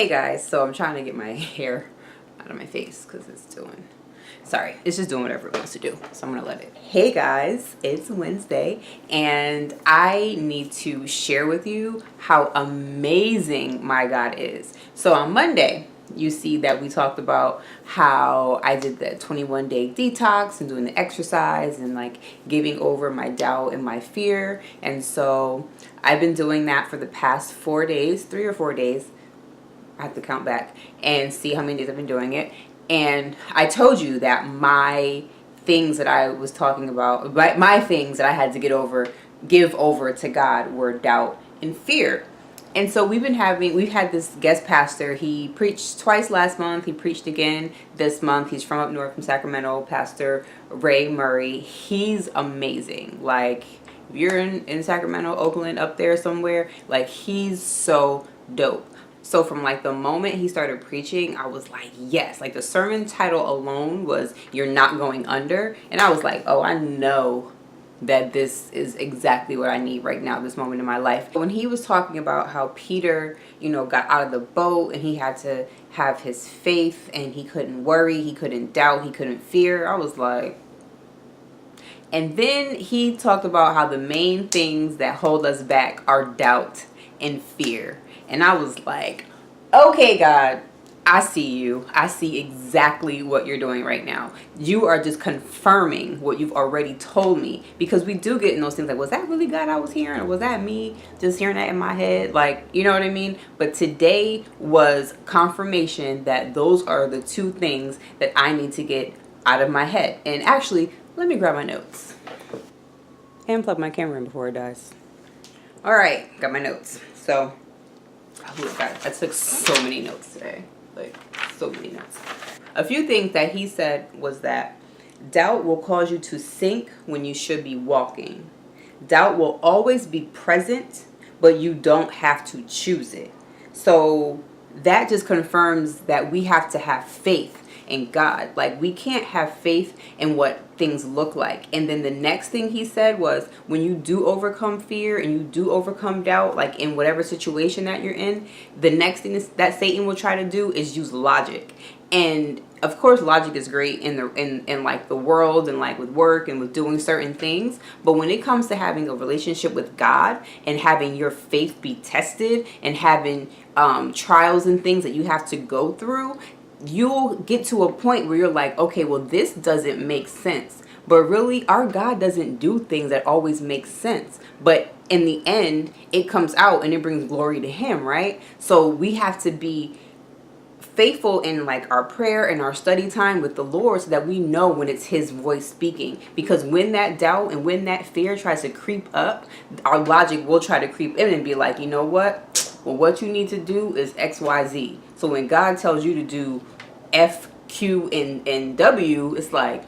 Hey guys, so I'm trying to get my hair out of my face because it's just doing whatever it wants to do. So I'm gonna let it. Hey guys, it's Wednesday and I need to share with you how amazing my God is. So on Monday, you see that we talked about how I did the 21-day detox and doing the exercise and like giving over my doubt and my fear. And so I've been doing that for the past 4 days, 3 or 4 days. I have to count back and see how many days I've been doing it. And I told you that my things that I was talking about, my things that I had to give over to God were doubt and fear. And so we've had this guest pastor. He preached twice last month. He preached again this month. He's from up north from Sacramento, Pastor Ray Murray. He's amazing. Like, if you're in Sacramento, Oakland, up there somewhere, like, he's so dope. So from like the moment he started preaching, I was like, yes. Like the sermon title alone was "You're Not Going Under." And I was like, oh, I know that this is exactly what I need right now, this moment in my life. When he was talking about how Peter, got out of the boat and he had to have his faith and he couldn't worry, he couldn't doubt, he couldn't fear, I was like... And then he talked about how the main things that hold us back are doubt and fear. And I was like, okay, God, I see you. I see exactly what you're doing right now. You are just confirming what you've already told me. Because we do get in those things like, was that really God I was hearing? Or was that me just hearing that in my head? Like, you know what I mean? But today was confirmation that those are the two things that I need to get out of my head. And actually, let me grab my notes. And plug my camera in before it dies. All right, got my notes. So... oh God, I took so many notes today. Like, so many notes. A few things that he said was that doubt will cause you to sink when you should be walking. Doubt will always be present, but you don't have to choose it. So that just confirms that we have to have faith in God. Like, we can't have faith in what things look like. And then the next thing he said was, when you do overcome fear and you do overcome doubt, like in whatever situation that you're in, the next thing that Satan will try to do is use logic. And of course, logic is great in like the world and like with work and with doing certain things. But when it comes to having a relationship with God and having your faith be tested and having trials and things that you have to go through, you'll get to a point where you're like, okay, well, this doesn't make sense. But really, our God doesn't do things that always make sense. But in the end, it comes out and it brings glory to him, right? So we have to be faithful in like our prayer and our study time with the Lord so that we know when it's his voice speaking. Because when that doubt and when that fear tries to creep up, our logic will try to creep in and be like, you know what? Well, what you need to do is X, Y, Z. So when God tells you to do F, Q, and W, it's like,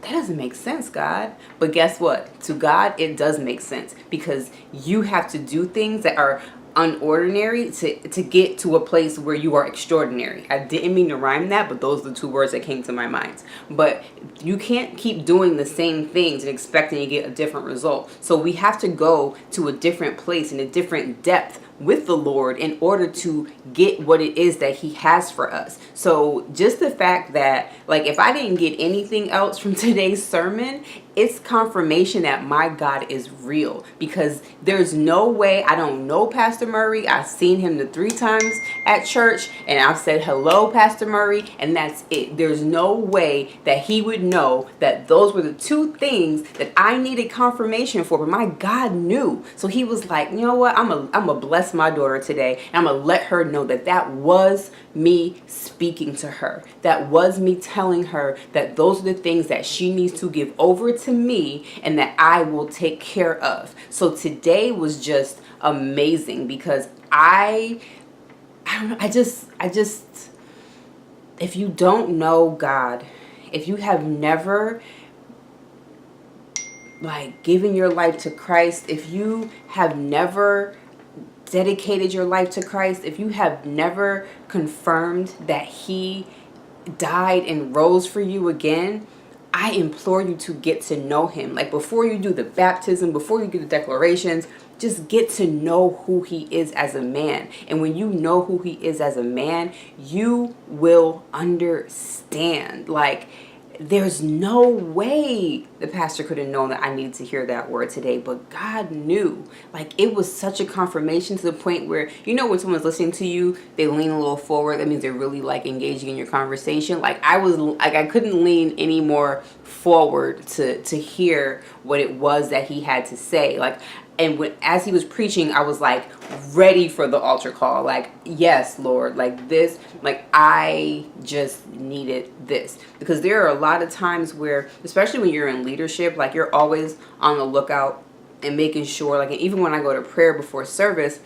that doesn't make sense, God. But guess what? To God, it does make sense because you have to do things that are unordinary to get to a place where you are extraordinary. I didn't mean to rhyme that, but those are the two words that came to my mind. But you can't keep doing the same things and expecting to get a different result. So we have to go to a different place and a different depth with the Lord in order to get what it is that he has for us. So just the fact that, like, if I didn't get anything else from today's sermon, it's confirmation that my God is real, because there's no way. I don't know Pastor Murray. I've seen him the 3 times at church and I've said, hello, Pastor Murray, and that's it. There's no way that he would know that those were the 2 things that I needed confirmation for, but my God knew. So he was like, you know what? I'm a bless my daughter today, and I'm gonna let her know that that was me speaking to her. That was me telling her that those are the things that she needs to give over to me and that I will take care of. So today was just amazing because I just if you don't know God, if you have never like given your life to Christ, if you have never dedicated your life to Christ, if you have never confirmed that he died and rose for you again, I implore you to get to know him. Like, before you do the baptism, before you do the declarations, just get to know who he is as a man. And when you know who he is as a man, you will understand. Like, there's no way the pastor could have known that I needed to hear that word today, but God knew. Like, it was such a confirmation to the point where, you know, when someone's listening to you, they lean a little forward. That means they're really like engaging in your conversation. Like, I couldn't lean any more forward to hear what it was that he had to say. Like, and as he was preaching, I was like ready for the altar call. Like, yes, Lord, like this, like I just needed this. Because there are a lot of times where, especially when you're in leadership, like you're always on the lookout and making sure, like, and even when I go to prayer before service,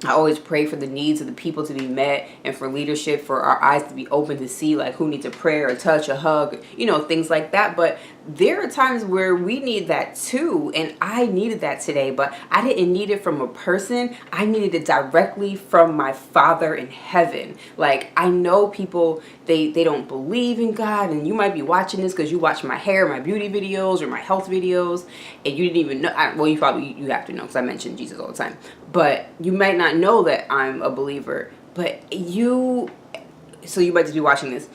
I always pray for the needs of the people to be met and for leadership, for our eyes to be open to see like who needs a prayer, a touch, a hug, you know, things like that. But there are times where we need that too. And I needed that today, but I didn't need it from a person. I needed it directly from my Father in heaven. Like, I know people, they don't believe in God, and you might be watching this because you watch my hair, my beauty videos or my health videos, and you didn't even know. Well, you have to know because I mention Jesus all the time. But you might not know that I'm a believer. But so you might just be watching this.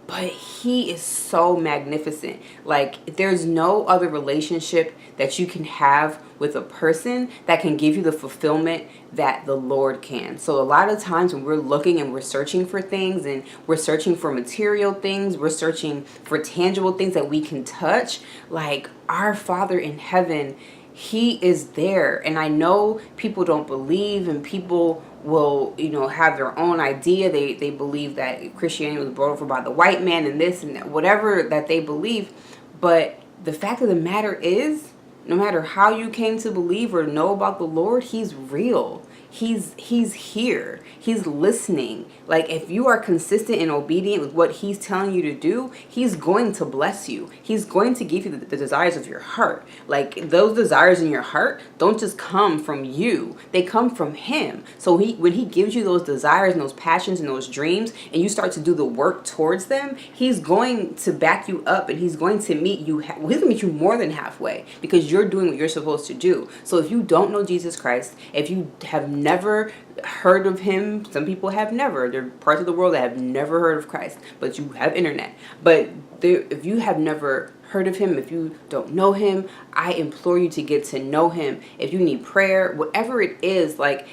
But he is so magnificent. Like, there's no other relationship that you can have with a person that can give you the fulfillment that the Lord can. So a lot of times when we're looking and we're searching for things, and we're searching for material things, we're searching for tangible things that we can touch, like our Father in heaven, he is there. And I know people don't believe, and people will, you know, have their own idea. They believe that Christianity was brought over by the white man and this and that, whatever that they believe. But the fact of the matter is, no matter how you came to believe or know about the Lord, he's real. He's here. He's listening. Like, if you are consistent and obedient with what he's telling you to do, he's going to bless you. He's going to give you the desires of your heart. Like, those desires in your heart don't just come from you. They come from him. So when he gives you those desires and those passions and those dreams, and you start to do the work towards them, he's going to back you up, and he's going to meet you. He's going to meet you more than halfway, because you're doing what you're supposed to do. So if you don't know Jesus Christ, if you have never heard of him, some people have never. There are parts of the world that have never heard of Christ, but you have internet. But if you have never heard of him, if you don't know him, I implore you to get to know him. If you need prayer, whatever it is, like,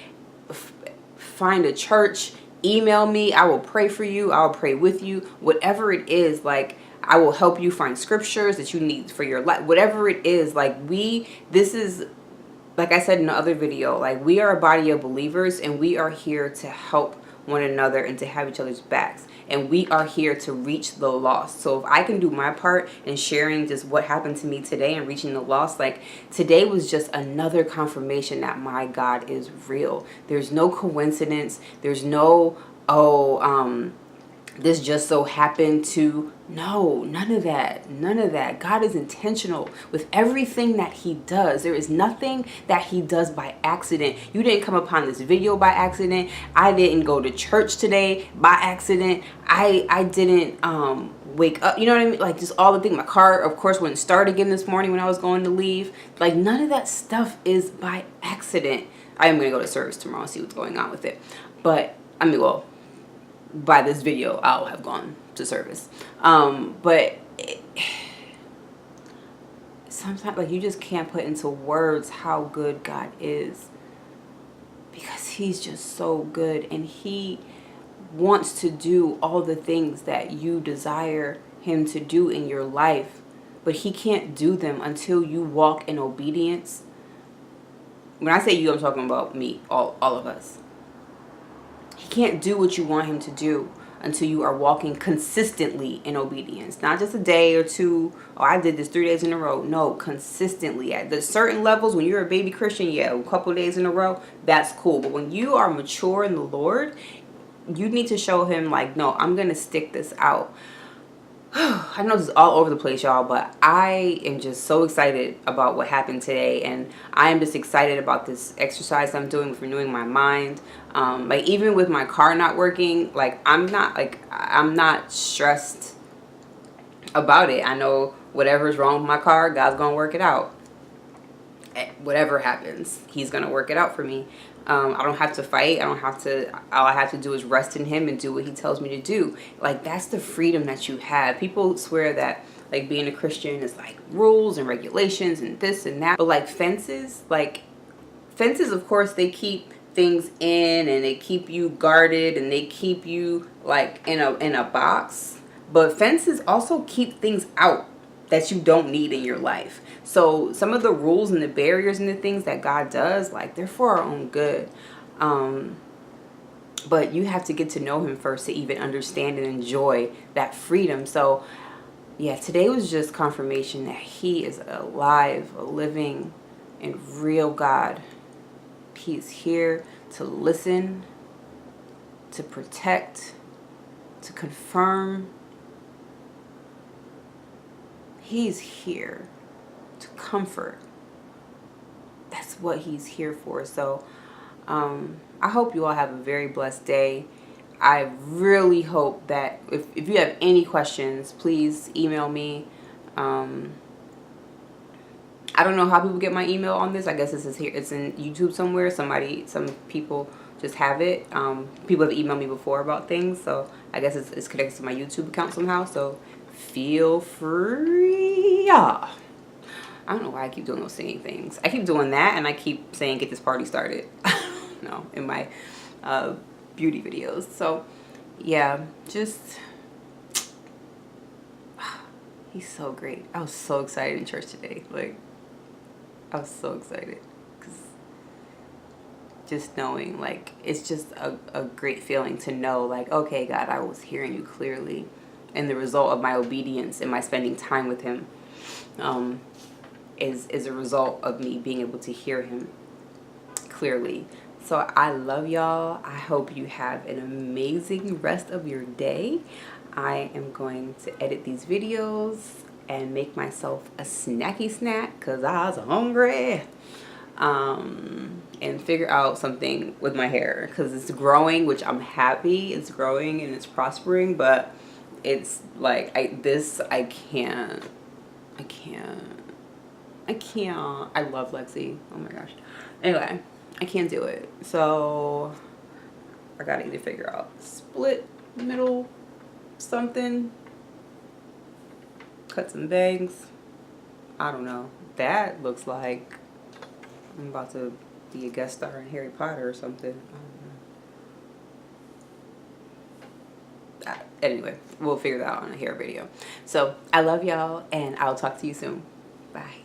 find a church, email me. I will pray for you. I will pray with you. Whatever it is, like, I will help you find scriptures that you need for your life. Whatever it is, like, this is, like I said in the other video, like, we are a body of believers, and we are here to help one another and to have each other's backs. And we are here to reach the lost. So if I can do my part in sharing just what happened to me today and reaching the lost, like, today was just another confirmation that my God is real. There's no coincidence. There's no, this just so happened to. No, none of that. None of that. God is intentional with everything that he does. There is nothing that he does by accident. You didn't come upon this video by accident. I didn't go to church today by accident. I didn't wake up, you know what I mean? Like, just all the things. My car, of course, wouldn't start again this morning when I was going to leave. Like, none of that stuff is by accident. I am going to go to service tomorrow and see what's going on with it. But, I mean, well, by this video, I'll have gone to service. But sometimes, like, you just can't put into words how good God is, because he's just so good, and he wants to do all the things that you desire him to do in your life, but he can't do them until you walk in obedience. When I say you, I'm talking about me, all of us. He can't do what you want him to do until you are walking consistently in obedience. Not just a day or two. Oh, I did this 3 days in a row. No, consistently. At the certain levels, when you're a baby Christian, yeah, a couple of days in a row, that's cool. But when you are mature in the Lord, you need to show him, like, no, I'm going to stick this out. I know this is all over the place, y'all, but I am just so excited about what happened today, and I am just excited about this exercise I'm doing with renewing my mind. Like, even with my car not working, like, I'm not stressed about it. I know whatever's wrong with my car, God's gonna work it out. whatever happens, he's gonna work it out for me. I don't have to fight. I don't have to. All I have to do is rest in him and do what he tells me to do. Like, that's the freedom that you have. People swear that like being a Christian is like rules and regulations and this and that. But like fences, of course, they keep things in and they keep you guarded and they keep you like in a box. But fences also keep things out that you don't need in your life. So some of the rules and the barriers and the things that God does, like, they're for our own good. But you have to get to know him first to even understand and enjoy that freedom. So yeah, today was just confirmation that he is alive, a living and real God. He's here to listen, to protect, to confirm. He's here to comfort. That's what he's here for. So I hope you all have a very blessed day. I really hope that if you have any questions, please email me. I don't know how people get my email on this. I guess this is here. It's in YouTube somewhere. Some people just have it. People have emailed me before about things, so I guess it's connected to my YouTube account somehow. So feel free. Yeah. I don't know why I keep doing those singing things. I keep doing that, and I keep saying "get this party started." No, in my beauty videos. So yeah, just he's so great. I was so excited in church today. Like, I was so excited because just knowing, like, it's just a great feeling to know, like, okay, God, I was hearing you clearly, and the result of my obedience and my spending time with him is a result of me being able to hear him clearly. So I love y'all. I hope you have an amazing rest of your day. I am going to edit these videos and make myself a snacky snack because I was hungry. And figure out something with my hair because it's growing, which I'm happy. It's growing and it's prospering, but it's like I can't. I love Lexi. Oh my gosh. Anyway, I can't do it. So I gotta either figure out split middle something, cut some bangs. I don't know. That looks like I'm about to be a guest star in Harry Potter or something. I don't know. Anyway, we'll figure that out on a hair video. So I love y'all, and I'll talk to you soon. Bye.